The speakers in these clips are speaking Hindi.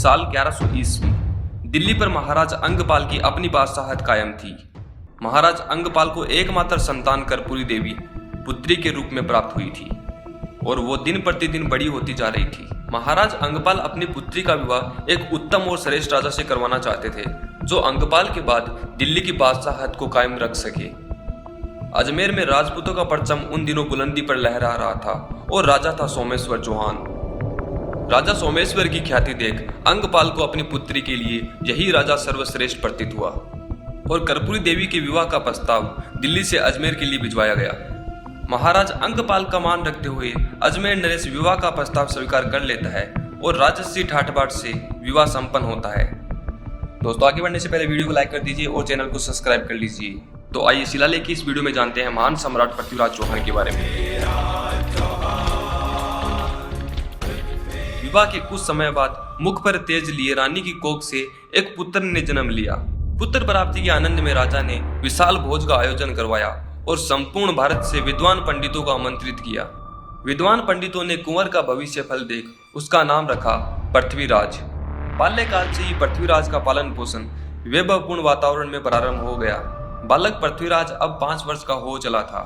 साल 1100 ईस्वी। दिल्ली पर महाराज अंगपाल की अपनी बादशाहत कायम थी। महाराज अंगपाल को एकमात्र संतान कर्पूरी देवी पुत्री के रूप में प्राप्त हुई थी और वो दिन प्रतिदिन बड़ी होती जा रही थी। महाराज अंगपाल अपनी पुत्री का विवाह एक उत्तम और श्रेष्ठ राजा से करवाना चाहते थे, जो अंगपाल के बाद दिल्ली की बादशाहत को कायम रख सके। अजमेर में राजपूतों का परचम उन दिनों बुलंदी पर लहरा रहा था और राजा था सोमेश्वर चौहान। राजा सोमेश्वर की ख्याति देख अंगपाल को अपनी पुत्री के लिए यही राजा सर्वश्रेष्ठ प्रतीत हुआ और कर्पूरी देवी के विवाह का प्रस्ताव दिल्ली से अजमेर के लिए भिजवाया गया। महाराज अंगपाल का मान रखते हुए अजमेर नरेश विवाह का प्रस्ताव स्वीकार कर लेता है और राजसी ठाट-बाट से विवाह संपन्न होता है। दोस्तों, आगे बढ़ने से पहले वीडियो को लाइक कर दीजिए और चैनल को सब्सक्राइब कर लीजिए। तो आइए शिलालेख की इस वीडियो में जानते हैं महान सम्राट पृथ्वीराज चौहान के बारे में। विवाह के कुछ समय बाद मुख पर तेज लिए रानी की कोख से एक पुत्र ने जन्म लिया। पुत्र प्राप्ति के आनंद में राजा ने विशाल भोज का आयोजन करवाया और संपूर्ण भारत से विद्वान पंडितों को आमंत्रित किया। विद्वान पंडितों ने कुंवर का भविष्य फल देख उसका नाम रखा पृथ्वीराज। बाल्यकाल से ही पृथ्वीराज का पालन पोषण वैभवपूर्ण वातावरण में प्रारंभ हो गया। बालक पृथ्वीराज अब 5 वर्ष का हो चला था।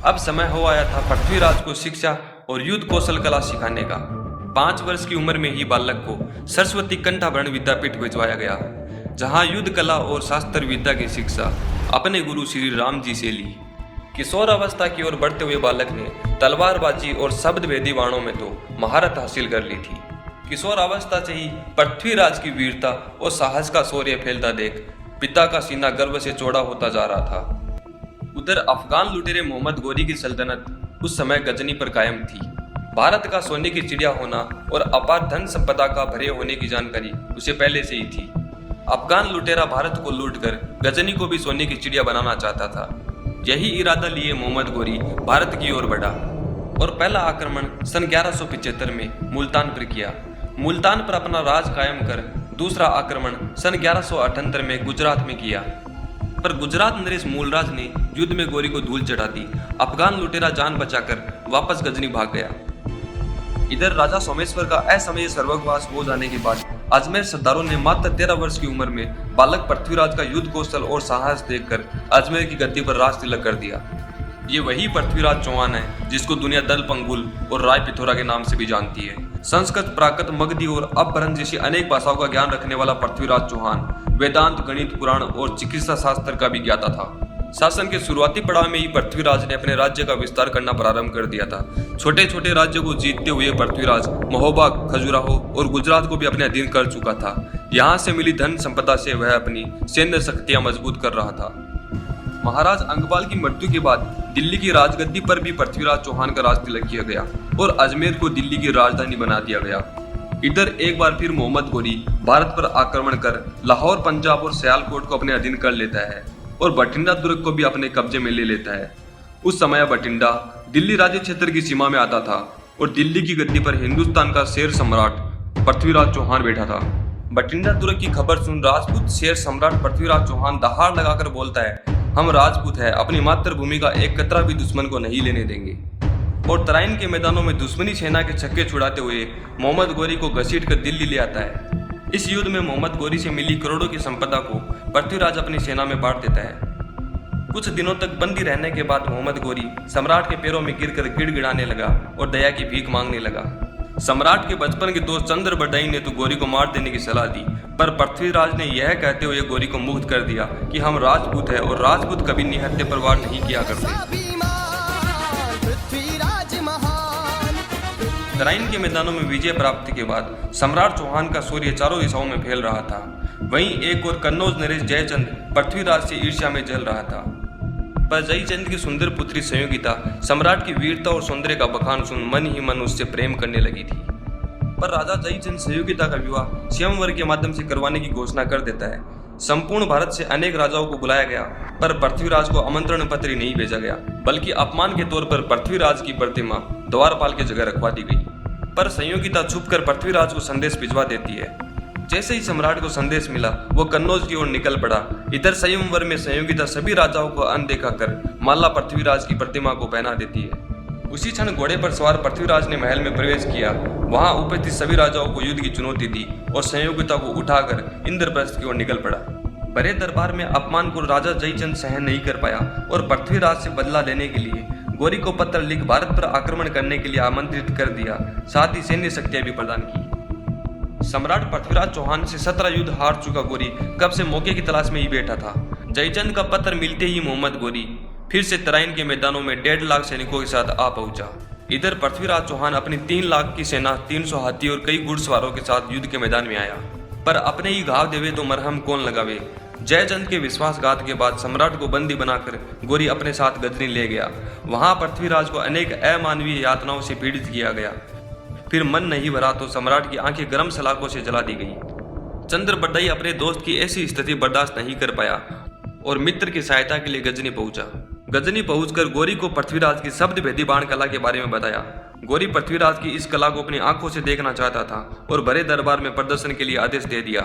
अब समय हो आया था पृथ्वीराज को शिक्षा और युद्ध कौशल कला सिखाने का। 5 वर्ष की उम्र में ही बालक को सरस्वती कंठाभरण विद्यापीठ भिजवाया गया, जहां युद्ध कला और शास्त्र विद्या की शिक्षा अपने गुरु श्री राम जी से ली। किशोर अवस्था की ओर बढ़ते हुए बालक ने तलवारबाजी और शब्द भेदी बाणों में तो महारत हासिल कर ली थी। किशोर अवस्था से ही पृथ्वीराज की वीरता और साहस का शौर्य फैलता देख पिता का सीना गर्व से चौड़ा होता जा रहा था। उधर अफगान लुटेरे मोहम्मद गोरी की सल्तनत उस समय गजनी पर कायम थी। भारत का सोने की चिड़िया होना और अपार धन संपदा का भरे होने की जानकारी उसे पहले से ही थी। अफगान लुटेरा भारत को लूटकर गजनी को भी सोने की चिड़िया बनाना चाहता था। यही इरादा लिए मोहम्मद गोरी भारत की ओर बढ़ा और पहला आक्रमण सन 1175 में मुल्तान पर किया। मुल्तान पर अपना राज कायम कर दूसरा आक्रमण सन 1178 में गुजरात में किया, पर गुजरात नरेश मूलराज ने युद्ध में गोरी को धूल चढ़ा दी। अफगान लुटेरा जान बचाकर वापस गजनी भाग गया। इधर राजा सोमेश्वर का असमय स्वर्गवास हो जाने के बाद अजमेर सरदारों ने मात्र 13 वर्ष की उम्र में बालक पृथ्वीराज का युद्ध कौशल और साहस देखकर अजमेर की गद्दी पर राज तिलक कर दिया। ये वही पृथ्वीराज चौहान है जिसको दुनिया दल पंगुल और राय पिथौरा के नाम से भी जानती है। संस्कृत, प्राकृत, मगधी और अपभ्रंश जैसी अनेक भाषाओं का ज्ञान रखने वाला पृथ्वीराज चौहान वेदांत, गणित, पुराण और चिकित्सा शास्त्र का भी ज्ञाता था। शासन के शुरुआती पड़ाव में ही पृथ्वीराज ने अपने राज्य का विस्तार करना प्रारंभ कर दिया था। छोटे छोटे राज्यों को जीतते हुए पृथ्वीराज महोबा, खजुराहो और गुजरात को भी अपने अधीन कर चुका था। यहाँ से मिली धन संपदा से वह अपनी सैन्य शक्तियां मजबूत कर रहा था। महाराज अंगपाल की मृत्यु के बाद दिल्ली की राजगद्दी पर भी पृथ्वीराज चौहान का राज तिलक किया गया और अजमेर को दिल्ली की राजधानी बना दिया गया। इधर एक बार फिर मोहम्मद गोरी भारत पर आक्रमण कर लाहौर, पंजाब और सियालकोट को अपने अधीन कर लेता है और बठिंडा दुर्ग को भी अपने कब्जे में ले लेता है। उस समय बठिंडा दिल्ली राज्य क्षेत्र की सीमा में आता था और दिल्ली की गद्दी पर हिंदुस्तान का शेर सम्राट पृथ्वीराज चौहान बैठा था। बठिंडा दुर्ग की खबर सुन राजपूत शेर सम्राट पृथ्वीराज चौहान दहाड़ लगाकर बोलता है, हम राजपूत है, अपनी मातृभूमि का एक कतरा भी दुश्मन को नहीं लेने देंगे। और तराइन के मैदानों में दुश्मनी सेना के छक्के छुड़ाते हुए मोहम्मद गोरी को घसीट कर दिल्ली ले आता है। इस युद्ध में मोहम्मद गोरी से मिली करोड़ों की संपदा को पृथ्वीराज अपनी सेना में बांट देता है। कुछ दिनों तक बंदी रहने के बाद मोहम्मद गोरी सम्राट के पैरों में गिरकर गिड़गिड़ाने लगा और दया की भीख मांगने लगा। सम्राट के बचपन के दोस्त चंद्र बरदाई ने तो गोरी को मार देने की सलाह दी, पर पृथ्वीराज ने यह कहते हुए गोरी को मुक्त कर दिया कि हम राजपूत हैं और राजपूत कभी निहत्थे परवार नहीं किया करते। तराइन के मैदानों में विजय प्राप्ति के बाद सम्राट चौहान का शौर्य चारों दिशाओं में फैल रहा था। वहीं एक और कन्नौज नरेश जयचंद पृथ्वीराज से ईर्ष्या में जल रहा था, पर जयचंद की सुंदर पुत्री संयोगिता सम्राट की वीरता और सौंदर्य का बखान सुन मन ही मन उससे प्रेम करने लगी थी। पर राजा जयचंद संयोगिता का विवाह स्वयंवर के माध्यम से करवाने की घोषणा कर देता है। संपूर्ण भारत से अनेक राजाओं को बुलाया गया, पर पृथ्वीराज को आमंत्रण पत्र ही नहीं भेजा गया, बल्कि अपमान के तौर पर पृथ्वीराज की प्रतिमा द्वारपाल की जगह रखवा दी गई। पर संयोगिता छुपकर पृथ्वीराज को संदेश भिजवा देती है। जैसे ही सम्राट को संदेश मिला, वो कन्नौज की ओर निकल पड़ा। इधर स्वयंवर में संयोगिता सभी राजाओं को अनदेखा कर माला पृथ्वीराज की प्रतिमा को पहना देती है। उसी क्षण घोड़े पर सवार पृथ्वीराज ने महल में प्रवेश किया। वहां उपस्थित सभी राजाओं को युद्ध की चुनौती दी और संयोगिता को उठाकर इंद्रप्रस्थ की ओर निकल पड़ा। बड़े दरबार में अपमान को राजा जयचंद सहन नहीं कर पाया और पृथ्वीराज से बदला लेने के लिए गौरी को पत्र लिख भारत पर आक्रमण करने के लिए आमंत्रित कर दिया, साथ ही सैन्य शक्तियां भी प्रदान की। सम्राट पृथ्वीराज चौहान से 17 युद्ध हार चुका गौरी कब से मौके की तलाश में ही बैठा था। जयचंद का पत्र मिलते ही मोहम्मद गौरी फिर से तराइन के मैदानों में 1.5 लाख सैनिकों के साथ आ पहुंचा। इधर पृथ्वीराज चौहान अपनी 3 लाख की सेना, 300 हाथी और कई घुड़सवारों के साथ युद्ध के मैदान में आया। पर अपने ही घाव देवे तो मरहम कौन लगावे। जयचंद के विश्वासघात के बाद सम्राट को बंदी बनाकर गौरी अपने साथ गजनी ले गया। वहां पृथ्वीराज को अनेक अमानवीय यातनाओं से पीड़ित किया गया। फिर मन नहीं भरा तो सम्राट की आंखें गर्म सलाखों से जला दी गई। चंद्रबरदाई अपने दोस्त की ऐसी स्थिति बर्दाश्त नहीं कर पाया और मित्र की सहायता के लिए गजनी पहुंचा। गजनी पहुंचकर गौरी को पृथ्वीराज की शब्द भेदी बाण कला के बारे में बताया। गौरी पृथ्वीराज की इस कला को अपनी आंखों से देखना चाहता था और बड़े दरबार में प्रदर्शन के लिए आदेश दे दिया।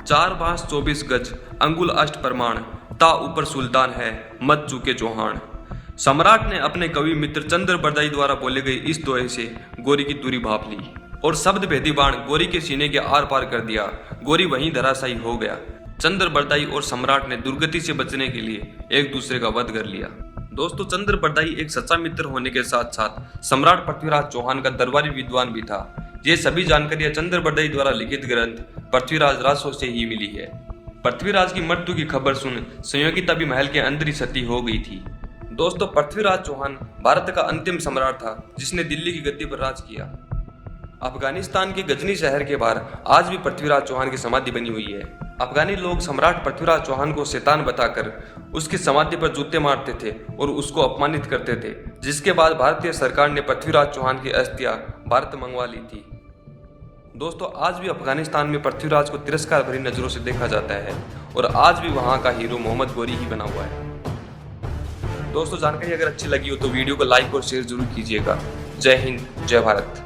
4 बांस 24 गज, अंगुल अष्ट प्रमाण, ता ऊपर सुल्तान है, मत चूके चौहान। सम्राट ने अपने कवि मित्र चंद्रबरदाई द्वारा बोले गए इस दोहे से गौरी की दूरी भाप ली और शब्द भेदी बाण गौरी के सीने के आर पार कर दिया। गौरी वहीं धराशायी हो गया। चंद्रबरदाई और सम्राट ने दुर्गति से बचने के लिए एक दूसरे का वध कर लिया। दोस्तों, चंद्रबरदाई एक सच्चा मित्र होने के साथ साथ सम्राट पृथ्वीराज चौहान का दरबारी विद्वान भी था। ये सभी जानकारियां चंद्रबरदाई द्वारा लिखित ग्रंथ पृथ्वीराज रासो से ही मिली है। पृथ्वीराज की मृत्यु की खबर सुन संयोगिता भी महल के अंदर ही सती हो गई थी। दोस्तों, पृथ्वीराज चौहान भारत का अंतिम सम्राट था जिसने दिल्ली की गद्दी पर राज किया। अफगानिस्तान के गजनी शहर के बाहर आज भी पृथ्वीराज चौहान की समाधि बनी हुई है। अफगानी लोग सम्राट पृथ्वीराज चौहान को शैतान बताकर उसकी समाधि पर जूते मारते थे और उसको अपमानित करते थे, जिसके बाद भारतीय सरकार ने पृथ्वीराज चौहान की अस्थियां भारत मंगवा ली थी। दोस्तों, आज भी अफगानिस्तान में पृथ्वीराज को तिरस्कार भरी नजरों से देखा जाता है और आज भी वहां का हीरो मोहम्मद गौरी ही बना हुआ है। दोस्तों, जानकारी अगर अच्छी लगी हो तो वीडियो को लाइक और शेयर जरूर कीजिएगा। जय हिंद, जय भारत।